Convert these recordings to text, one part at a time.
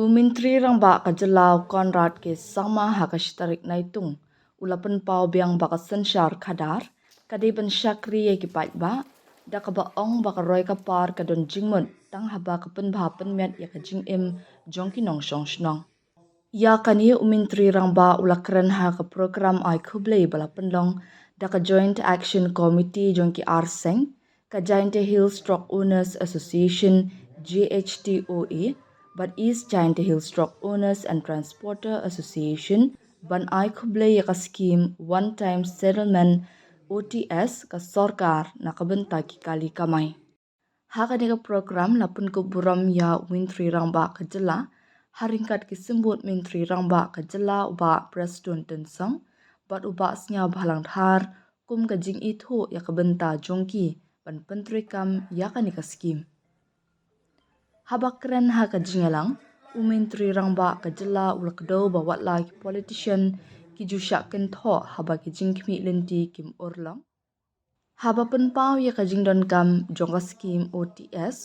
Menteri rang ba kajalau Conrad ke sama hakashtarik naitung ulapan pau biang bakasan syar kadar kadai ban syakri ye kipat ba da ka ba ong bakaroy ka par ka don jingmon tang haba ka pen ba pen met ya ka jing em jongki nong shong shnong ya kani Menteri rang ba ulakran ha ka program ai khublei bala penlong da ka joint action committee jongki arseng ka Giant Hill Stroke Owners Association GHTOA but East Giant Hill Stroke Owners and Transporter Association ban ai khublei ya ka scheme one time settlement OTS ka Sorkar na kabenta ki kali kamai ha ka dega program lapun ko buram ya Menteri rangba ka jela haringkat ki sembut Menteri rangba ka jela uba preston tensang bat uba snya bhalang thar kum ka jing itho ya kabenta jongki ban pentri kam ya ka ni ka scheme habakren ha ka jingalang Menteri rangba ka jela ulakdo ba watla ki politician ki jusha ken tho haba ki jingkmi lenti kim orlang haba pen pau ya ka jingdon kam jonga scheme OTS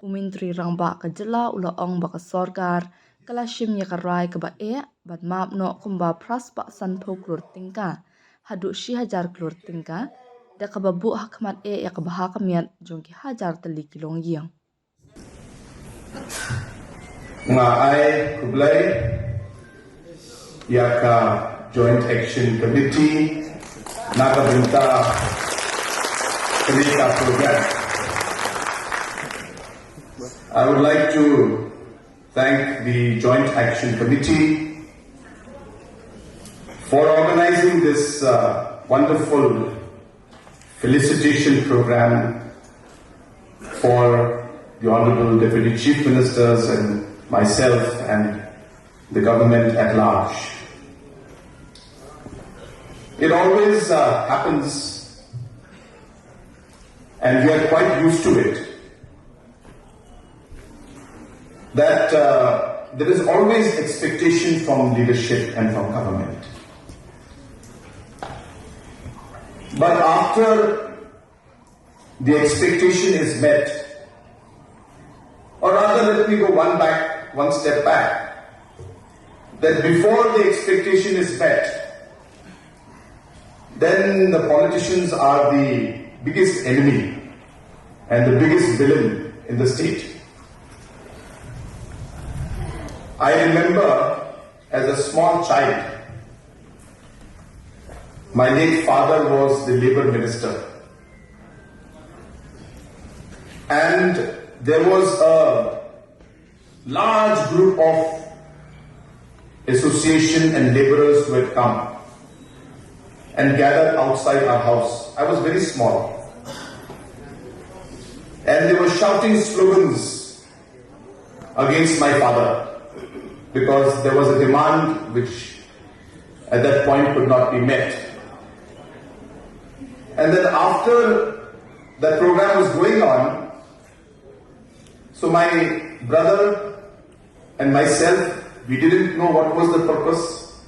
Menteri rangba ka jela ula ong ba ka Sorkar kala shim ya ka rai ka ba e bat map no kumba pras pa san tho klur tingka hadu shi hajar klur tingka da ka ba bu hakmat e ya ka ba ha ka miat jongki hajar tali kilong yang nga ay kublay iaka Joint Action Committee nakabenta kanita program. I would like to thank the Joint Action Committee for organizing this wonderful felicitation program for the Honorable Deputy Chief Ministers and myself and the government at large. It always happens, and we are quite used to it, that there is always expectation from leadership and from government. But after the expectation is met, or rather let me go one step back, that before the expectation is met, then the politicians are the biggest enemy and the biggest villain in the state. I remember as a small child, my late father was the labor minister, and there was a large group of association and laborers who had come and gathered outside our house. I was very small. And they were shouting slogans against my father because there was a demand which at that point could not be met. And then after that program was going on, so my brother and myself, we didn't know what was the purpose.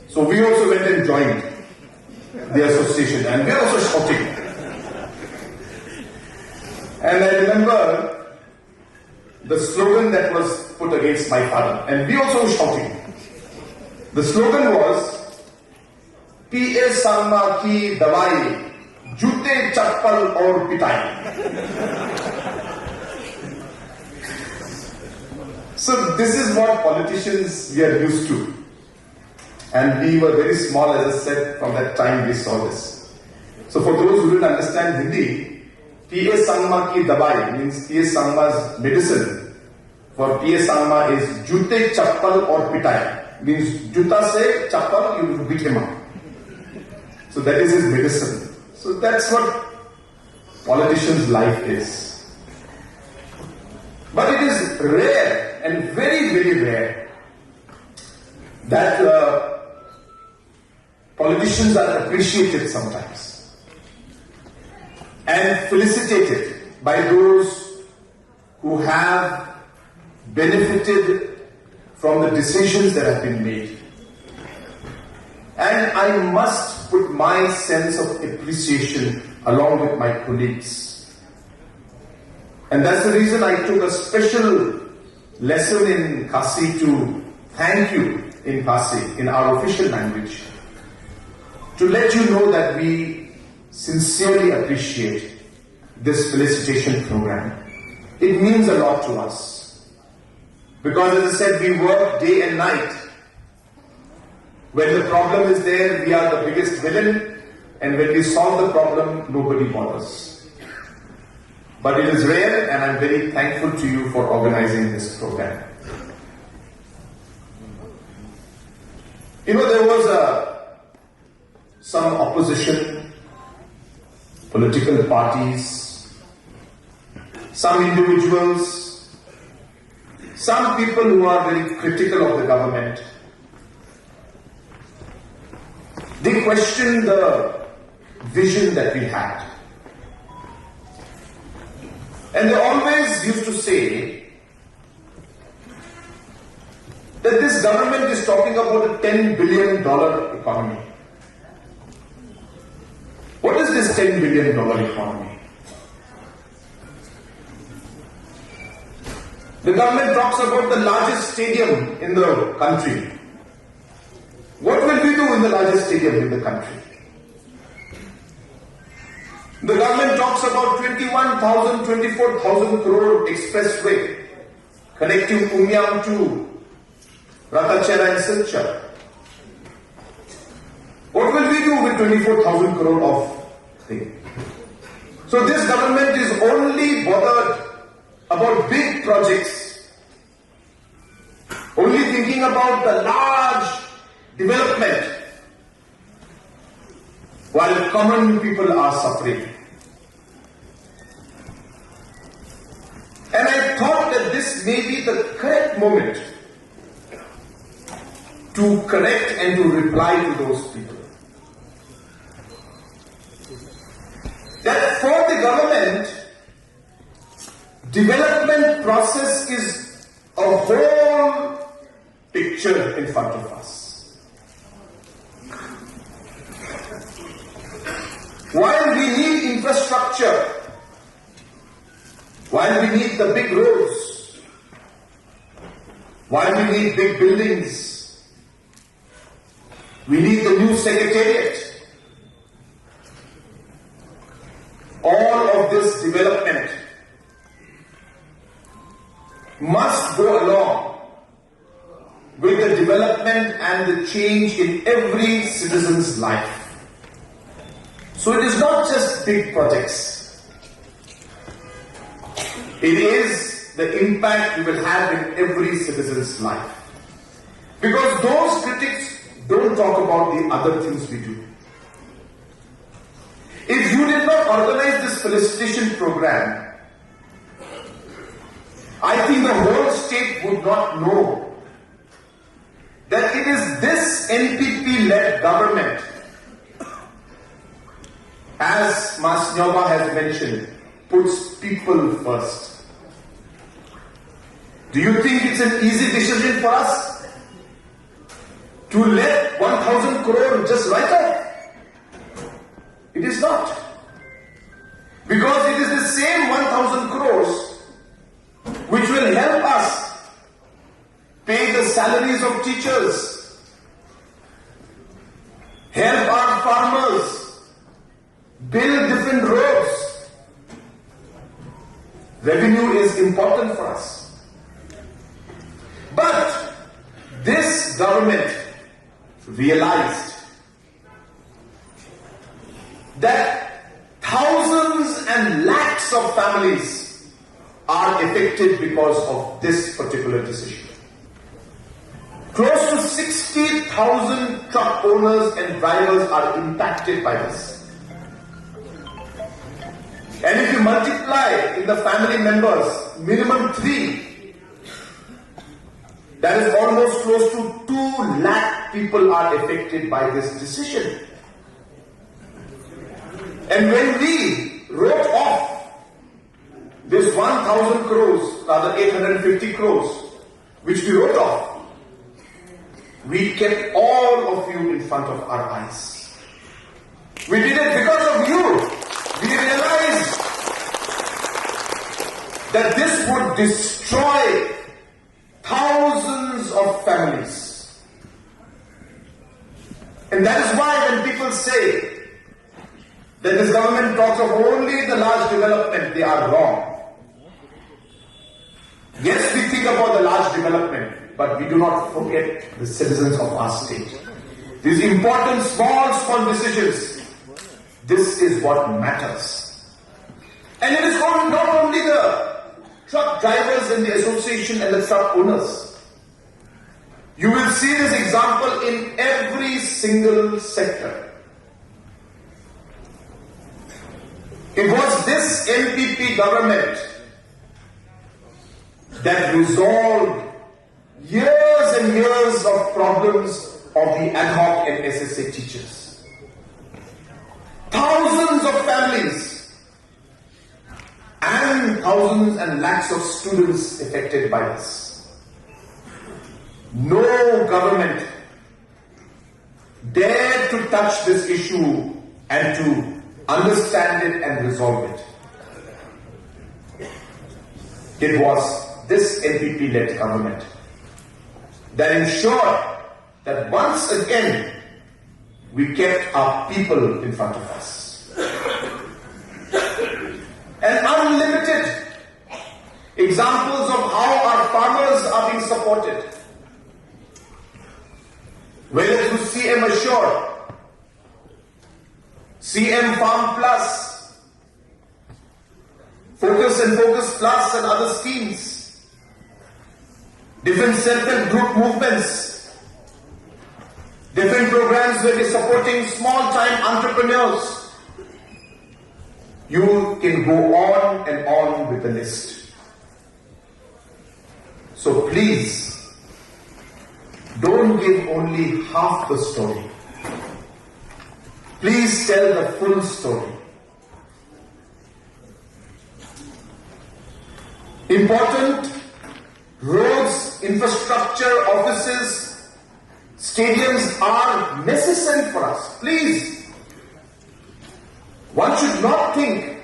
So we also went and joined the association, and we were also shouting. And I remember the slogan that was put against my father, and we also were shouting. The slogan was, P.A. Sarma ki dawai, jute chappal aur pitai. So this is what politicians we are used to. And we were very small, as I said, from that time we saw this. So for those who didn't understand Hindi, P.A. Sangma ki dabai means P.A. Sangma's medicine. For P.A. Sangma is jute, chappal or pitai. Means juta se chappal, you beat him up. So that is his medicine. So that's what politicians' life is. But it is rare and very, very rare that politicians are appreciated sometimes and felicitated by those who have benefited from the decisions that have been made. And I must put my sense of appreciation along with my colleagues. And that's the reason I took a special lesson in Khasi to thank you in Khasi, in our official language, to let you know that we sincerely appreciate this felicitation program. It means a lot to us. Because as I said, we work day and night. When the problem is there, we are the biggest villain, and when we solve the problem, nobody bothers. But it is rare, and I'm very thankful to you for organizing this program. You know, there was some opposition, political parties, some individuals, some people who are very critical of the government. They questioned the vision that we had. And they always used to say that this government is talking about a $10 billion economy. What is this $10 billion economy? The government talks about the largest stadium in the country. What will we do in the largest stadium in the country? The government talks about 21,000, 24,000 crore expressway connecting Umyam to Ratachera and Silchar. What will we do with 24,000 crore of thing? So this government is only bothered about big projects, only thinking about the large development, while common people are suffering. And I thought that this may be the correct moment to correct and to reply to those people. That for the government, development process is a whole picture in front of us. While we need infrastructure, while we need the big roads, while we need big buildings, we need the new secretariat, all of this development must go along with the development and the change in every citizen's life. So it is not just big projects. It is the impact we will have in every citizen's life. Because those critics don't talk about the other things we do. If you did not organize this felicitation program, I think the whole state would not know that it is this NPP-led government, as Mas Nyoba has mentioned, puts people first. Do you think it's an easy decision for us to let 1,000 crore just write off? It is not. Because it is the same 1,000 crores which will help us pay the salaries of teachers, help our farmers, build different roads. Revenue is important for us. But this government realized that thousands and lakhs of families are affected because of this particular decision. Close to 60,000 truck owners and drivers are impacted by this. And if you multiply in the family members, minimum 3, that is almost close to 2 lakh people are affected by this decision. And when we wrote off this 1,000 crores, rather 850 crores, which we wrote off, we kept all of you in front of our eyes. We did it because of you. We realized that this would destroy thousands of families. And that is why when people say that this government talks of only the large development, they are wrong. Yes, we think about the large development, but we do not forget the citizens of our state. These important small decisions, this is what matters. And it is not only the truck drivers and the association and the truck owners. You will see this example in every single sector. It was this MPP government that resolved years and years of problems of the ad hoc and SSA teachers. Thousands of families and thousands and lakhs of students affected by this. No government dared to touch this issue and to understand it and resolve it. It was this NPP-led government that ensured that once again we kept our people in front of us. And unlimited examples of how our farmers are being supported. Whether through CM Assure, CM Farm Plus, Focus and Focus Plus and other schemes, different self-help group movements, different programs where we're supporting small-time entrepreneurs. You can go on and on with the list. So please, don't give only half the story. Please tell the full story. Important roads, infrastructure, offices, stadiums are necessary for us. Please. One should not think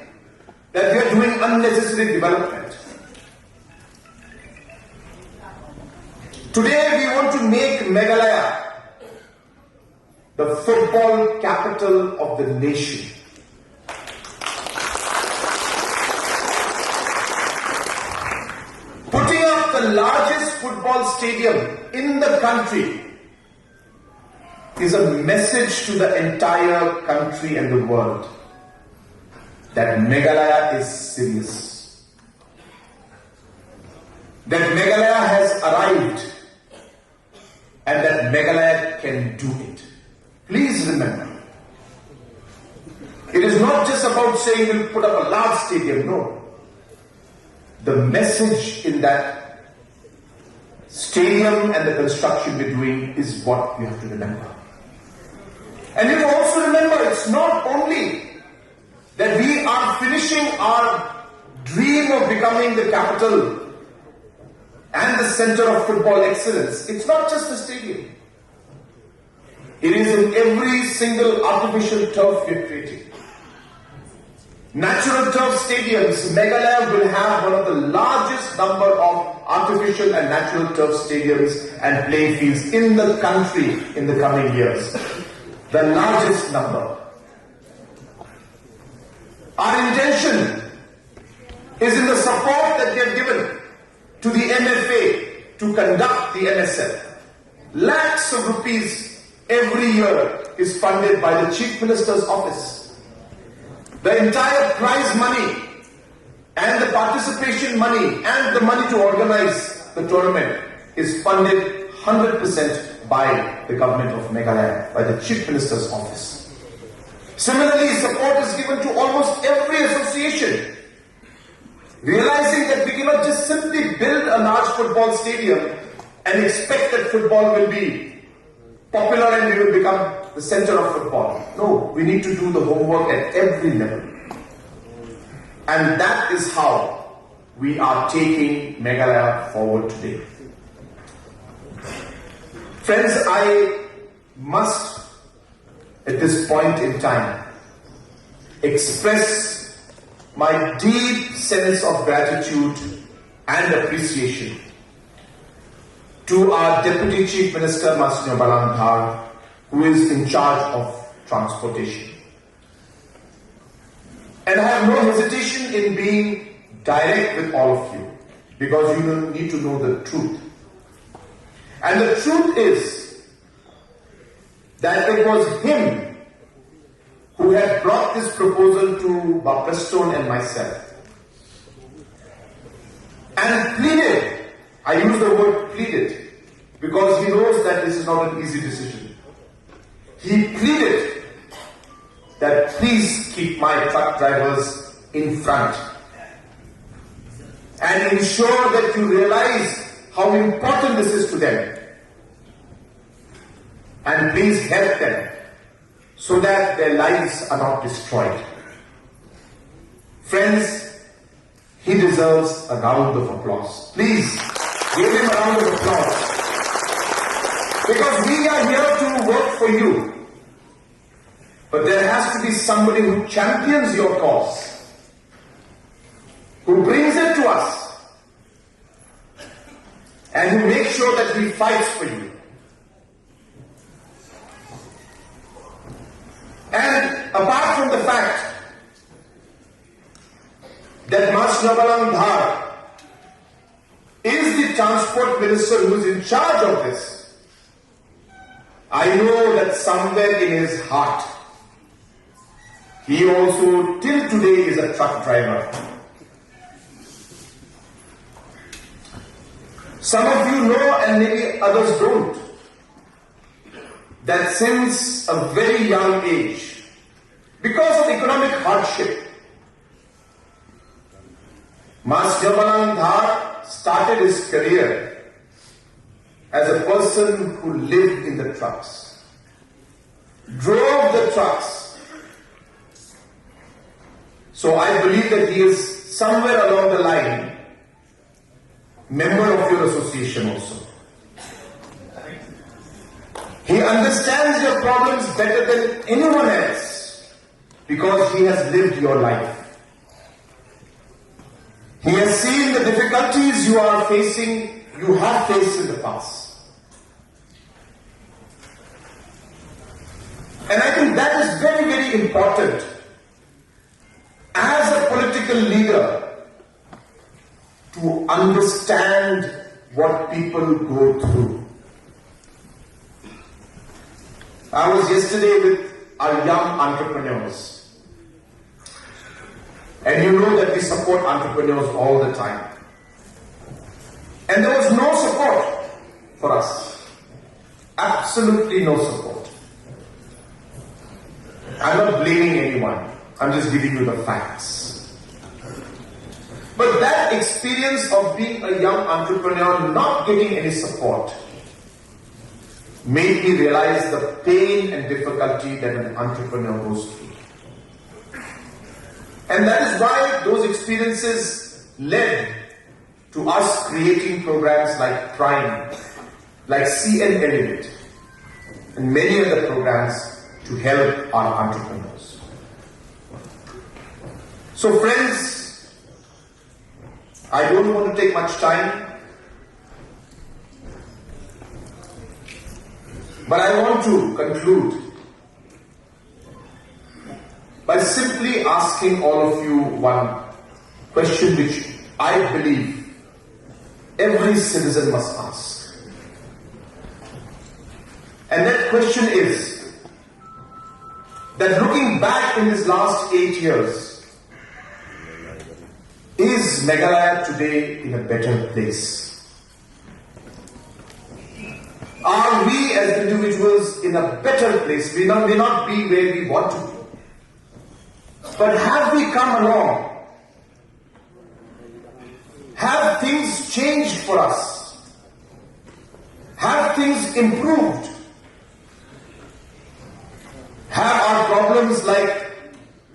that we are doing unnecessary development. Today we want to make Meghalaya the football capital of the nation. Putting up the largest football stadium in the country is a message to the entire country and the world that Meghalaya is serious. That Meghalaya has arrived and that Meghalaya can do it. Please remember, it is not just about saying we'll put up a large stadium, no. The message in that stadium and the construction we're doing is what we have to remember. And you have to also remember, it's not only that we are finishing our dream of becoming the capital and the center of football excellence. It's not just the stadium. It is in every single artificial turf we are creating. Natural turf stadiums, Meghalaya will have one of the largest number of artificial and natural turf stadiums and playing fields in the country in the coming years. The largest number. Our intention is in the support that we have given to the MFA to conduct the NSL. Lakhs of rupees every year is funded by the Chief Minister's office. The entire prize money and the participation money and the money to organize the tournament is funded 100% by the government of Meghalaya, by the Chief Minister's office. Similarly, support is given to almost every association, realizing that we cannot just simply build a large football stadium and expect that football will be popular and we will become the center of football. No, we need to do the homework at every level. And that is how we are taking Meghalaya forward today. Friends, I must, at this point in time, express my deep sense of gratitude and appreciation to our Deputy Chief Minister, Monsignor Balandhar, who is in charge of transportation. And I have no hesitation in being direct with all of you, because you need to know the truth. And the truth is that it was him who had brought this proposal to Baptistone and myself, and pleaded, I use the word pleaded, because he knows that this is not an easy decision. He pleaded that please keep my truck drivers in front and ensure that you realize how important this is to them, and please help them so that their lives are not destroyed. Friends, he deserves a round of applause. Please give him a round of applause, because we are here to work for you. But there has to be somebody who champions your cause, who brings it to us, and who makes sure that he fights for you. And apart from the fact that Monsignor Balandhar is the transport minister who is in charge of this, I know that somewhere in his heart, he also till today is a truck driver. Some of you know, and maybe others don't, that since a very young age, because of economic hardship, Master Balandhar started his career as a person who lived in the trucks, drove the trucks. So I believe that he is somewhere along the line member of your association also. He understands your problems better than anyone else because he has lived your life. He has seen the difficulties you are facing, you have faced in the past. And I think that is very, very important as a political leader to understand what people go through. I was yesterday with our young entrepreneurs. And you know that we support entrepreneurs all the time. And there was no support for us. Absolutely no support. I'm not blaming anyone. I'm just giving you the facts. But that experience of being a young entrepreneur not getting any support made me realize the pain and difficulty that an entrepreneur goes through. And that is why those experiences led to us creating programs like Prime, like See and Elevate, and many other programs to help our entrepreneurs. So friends, I don't want to take much time, but I want to conclude by simply asking all of you one question which I believe every citizen must ask. And that question is that looking back in this last 8 years, is Meghalaya today in a better place? Are we as individuals in a better place? We may not be where we want to be. But have we come along? Have things changed for us? Have things improved? Have our problems like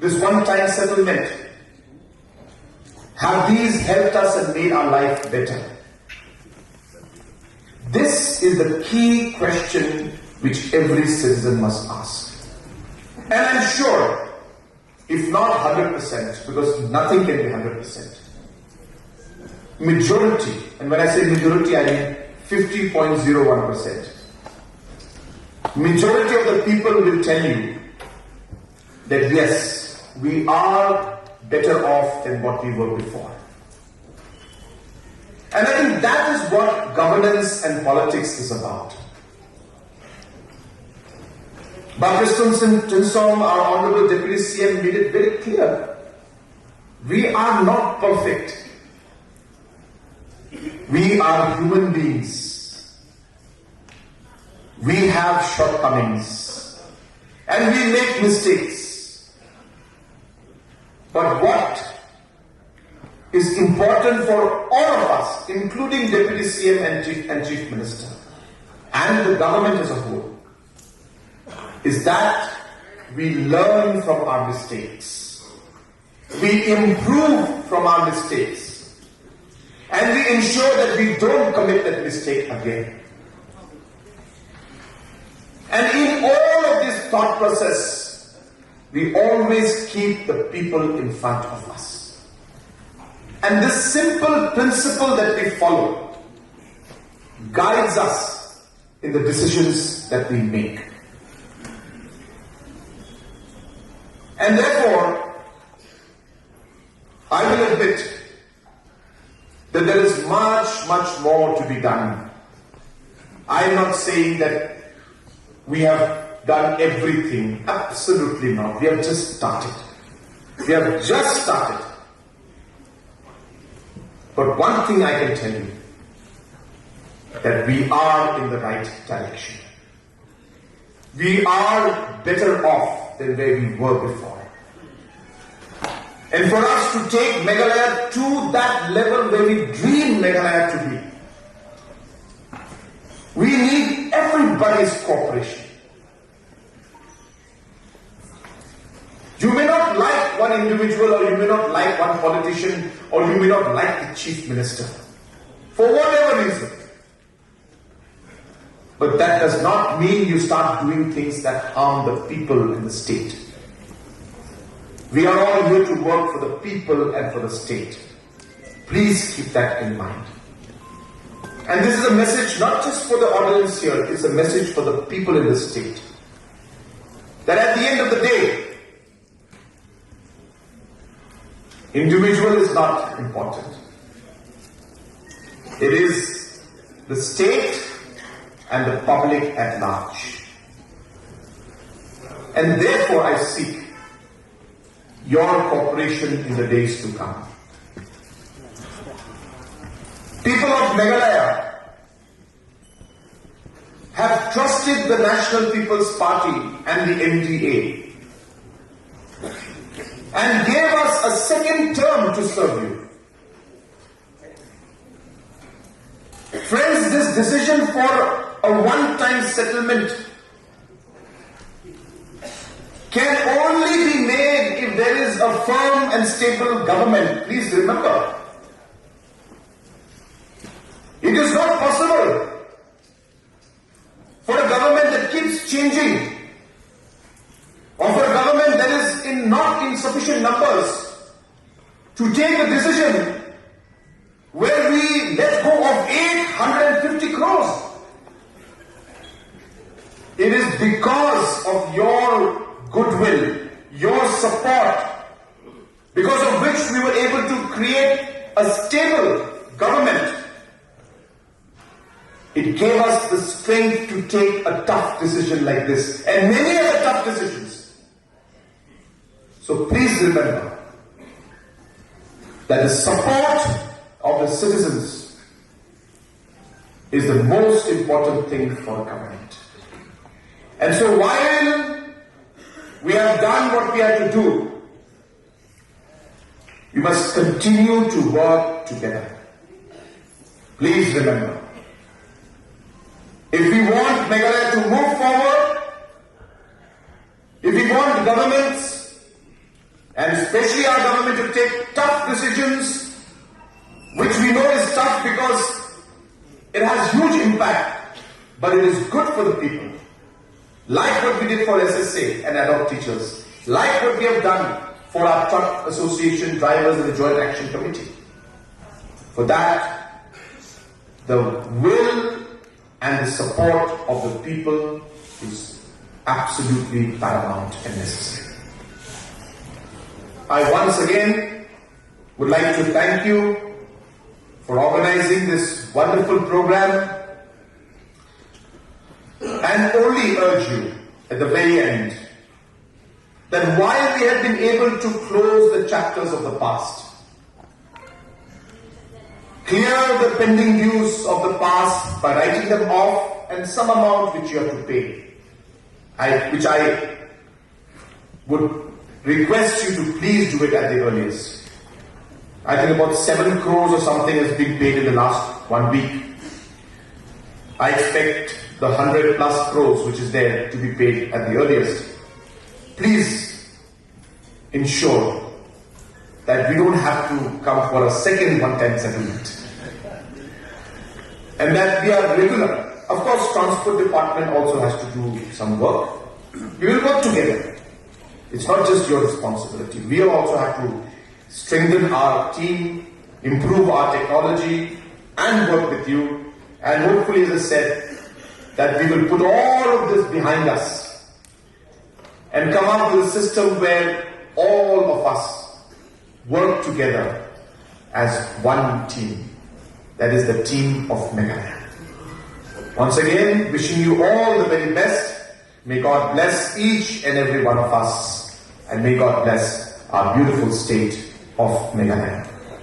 this one-time settlement, have these helped us and made our life better? This is the key question which every citizen must ask. And I'm sure, if not 100%, because nothing can be 100%, majority, and when I say majority, I mean 50.01%. Majority of the people will tell you that yes, we are better off than what we were before. And I think that is what governance and politics is about. Bakriston Tinsong, our Honorable Deputy CM, made it very clear. We are not perfect. We are human beings. We have shortcomings. And we make mistakes. But what is important for all of us, including Deputy CM and Chief Minister, and the government as a whole, is that we learn from our mistakes. We improve from our mistakes. And we ensure that we don't commit that mistake again. And in all of this thought process, we always keep the people in front of us. And this simple principle that we follow guides us in the decisions that we make. And therefore, I will admit that there is much, much more to be done. I am not saying that we have done everything. Absolutely not. We have just started. We have just started. But one thing I can tell you, that we are in the right direction. We are better off than where we were before. And for us to take Meghalaya to that level where we dream Meghalaya to be, we need everybody's cooperation. You may not like one individual, or you may not like one politician, or you may not like the Chief Minister, for whatever reason. But that does not mean you start doing things that harm the people in the state. We are all here to work for the people and for the state. Please keep that in mind. And this is a message not just for the audience here, it's a message for the people in the state. That at the end of the day, individual is not important. It is the state and the public at large. And therefore I seek your cooperation in the days to come. People of Meghalaya have trusted the National People's Party and the NDA and gave us a second term to serve you. Friends, this decision for a one-time settlement can only be made if there is a firm and stable government. Please remember, it is not possible for a government that keeps changing, or for a government that is not in sufficient numbers, to take a decision where we let go of 850 crores. It is because of your goodwill, your support, because of which we were able to create a stable government. It gave us the strength to take a tough decision like this, and many other tough decisions. So please remember that the support of the citizens is the most important thing for a government. And so while we have done what we had to do, we must continue to work together. Please remember, if we want Meghalaya to move forward, if we want governments, and especially our government, to take tough decisions, which we know is tough because it has huge impact, but it is good for the people. Like what we did for SSA and ad hoc teachers, like what we have done for our truck association drivers and the Joint Action Committee. For that, the will and the support of the people is absolutely paramount and necessary. I once again would like to thank you for organizing this wonderful program and only urge you at the very end that while we have been able to close the chapters of the past, clear the pending dues of the past by writing them off and some amount which you have to pay, which I would request you to please do it at the earliest. I think about 7 crores or something has been paid in the last 1 week. I expect the 100 plus crores which is there to be paid at the earliest. Please ensure that we don't have to come for a second one-time settlement. And that we are regular. Of course, Transport Department also has to do some work. We will work together. It's not just your responsibility. We also have to strengthen our team, improve our technology, and work with you. And hopefully, as I said, that we will put all of this behind us and come up with a system where all of us work together as one team. That is the team of Meghalaya. Once again, wishing you all the very best. May God bless each and every one of us, and may God bless our beautiful state of Meghalaya.